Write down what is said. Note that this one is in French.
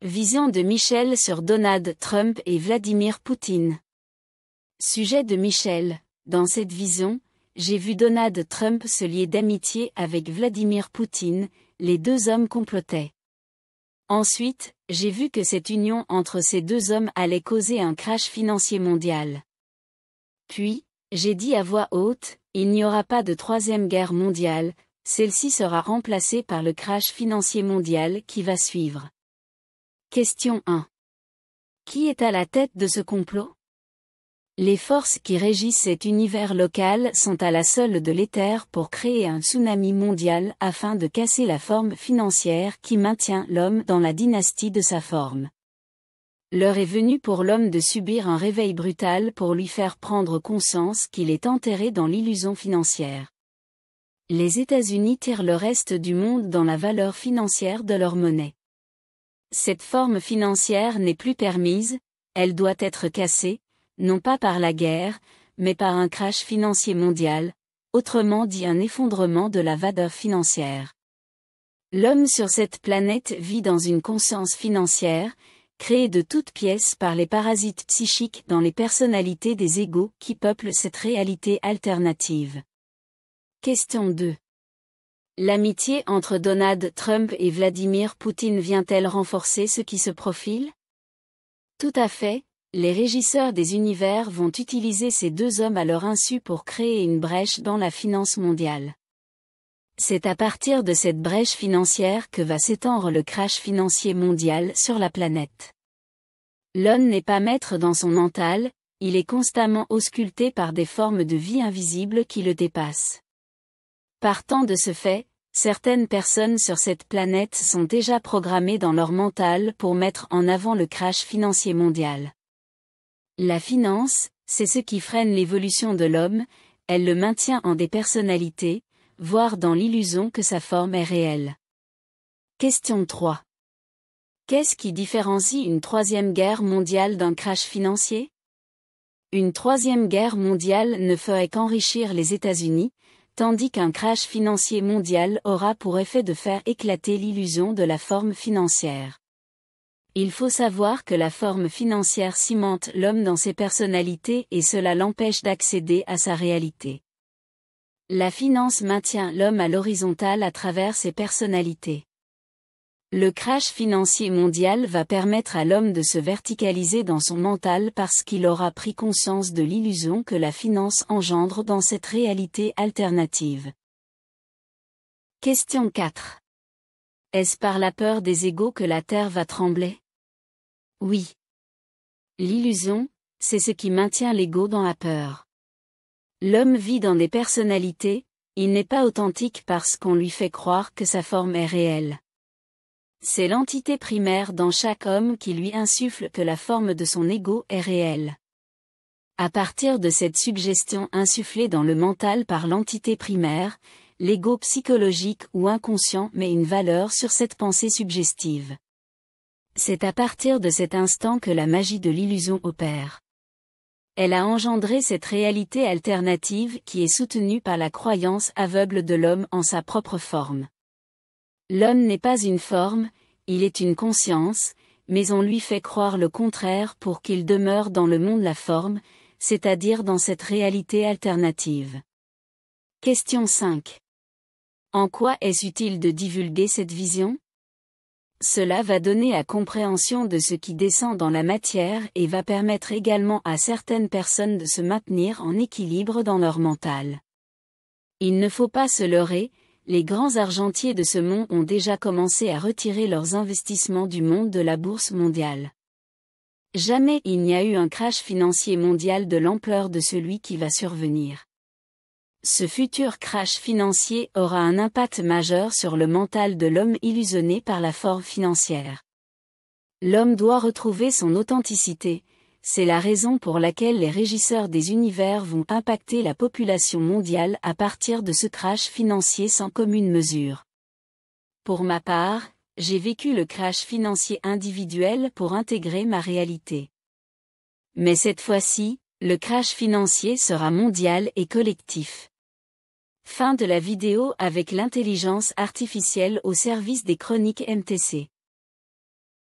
Vision de Michel sur Donald Trump et Vladimir Poutine. Sujet de Michel. Dans cette vision, j'ai vu Donald Trump se lier d'amitié avec Vladimir Poutine, les deux hommes complotaient. Ensuite, j'ai vu que cette union entre ces deux hommes allait causer un crash financier mondial. Puis, j'ai dit à voix haute, il n'y aura pas de troisième guerre mondiale, celle-ci sera remplacée par le crash financier mondial qui va suivre. Question 1. Qui est à la tête de ce complot? Les forces qui régissent cet univers local sont à la solde de l'éther pour créer un tsunami mondial afin de casser la forme financière qui maintient l'homme dans la dynastie de sa forme. L'heure est venue pour l'homme de subir un réveil brutal pour lui faire prendre conscience qu'il est enterré dans l'illusion financière. Les États-Unis tirent le reste du monde dans la valeur financière de leur monnaie. Cette forme financière n'est plus permise, elle doit être cassée, non pas par la guerre, mais par un crash financier mondial, autrement dit un effondrement de la valeur financière. L'homme sur cette planète vit dans une conscience financière, créée de toutes pièces par les parasites psychiques dans les personnalités des égos qui peuplent cette réalité alternative. Question 2. L'amitié entre Donald Trump et Vladimir Poutine vient-elle renforcer ce qui se profile? Tout à fait, les régisseurs des univers vont utiliser ces deux hommes à leur insu pour créer une brèche dans la finance mondiale. C'est à partir de cette brèche financière que va s'étendre le crash financier mondial sur la planète. L'homme n'est pas maître dans son mental, il est constamment ausculté par des formes de vie invisibles qui le dépassent. Partant de ce fait, certaines personnes sur cette planète sont déjà programmées dans leur mental pour mettre en avant le crash financier mondial. La finance, c'est ce qui freine l'évolution de l'homme, elle le maintient en des personnalités, voire dans l'illusion que sa forme est réelle. Question 3. Qu'est-ce qui différencie une troisième guerre mondiale d'un crash financier? Une troisième guerre mondiale ne ferait qu'enrichir les États-Unis, tandis qu'un crash financier mondial aura pour effet de faire éclater l'illusion de la forme financière. Il faut savoir que la forme financière cimente l'homme dans ses personnalités et cela l'empêche d'accéder à sa réalité. La finance maintient l'homme à l'horizontale à travers ses personnalités. Le crash financier mondial va permettre à l'homme de se verticaliser dans son mental parce qu'il aura pris conscience de l'illusion que la finance engendre dans cette réalité alternative. Question 4. Est-ce par la peur des égos que la Terre va trembler? Oui. L'illusion, c'est ce qui maintient l'ego dans la peur. L'homme vit dans des personnalités, il n'est pas authentique parce qu'on lui fait croire que sa forme est réelle. C'est l'entité primaire dans chaque homme qui lui insuffle que la forme de son ego est réelle. À partir de cette suggestion insufflée dans le mental par l'entité primaire, l'ego psychologique ou inconscient met une valeur sur cette pensée suggestive. C'est à partir de cet instant que la magie de l'illusion opère. Elle a engendré cette réalité alternative qui est soutenue par la croyance aveugle de l'homme en sa propre forme. L'homme n'est pas une forme, il est une conscience, mais on lui fait croire le contraire pour qu'il demeure dans le monde la forme, c'est-à-dire dans cette réalité alternative. Question 5. En quoi est-ce utile de divulguer cette vision? Cela va donner la compréhension de ce qui descend dans la matière et va permettre également à certaines personnes de se maintenir en équilibre dans leur mental. Il ne faut pas se leurrer, les grands argentiers de ce monde ont déjà commencé à retirer leurs investissements du monde de la bourse mondiale. Jamais il n'y a eu un crash financier mondial de l'ampleur de celui qui va survenir. Ce futur crash financier aura un impact majeur sur le mental de l'homme illusionné par la forme financière. L'homme doit retrouver son authenticité, c'est la raison pour laquelle les régisseurs des univers vont impacter la population mondiale à partir de ce crash financier sans commune mesure. Pour ma part, j'ai vécu le crash financier individuel pour intégrer ma réalité. Mais cette fois-ci, le crash financier sera mondial et collectif. Fin de la vidéo avec l'intelligence artificielle au service des chroniques MTC.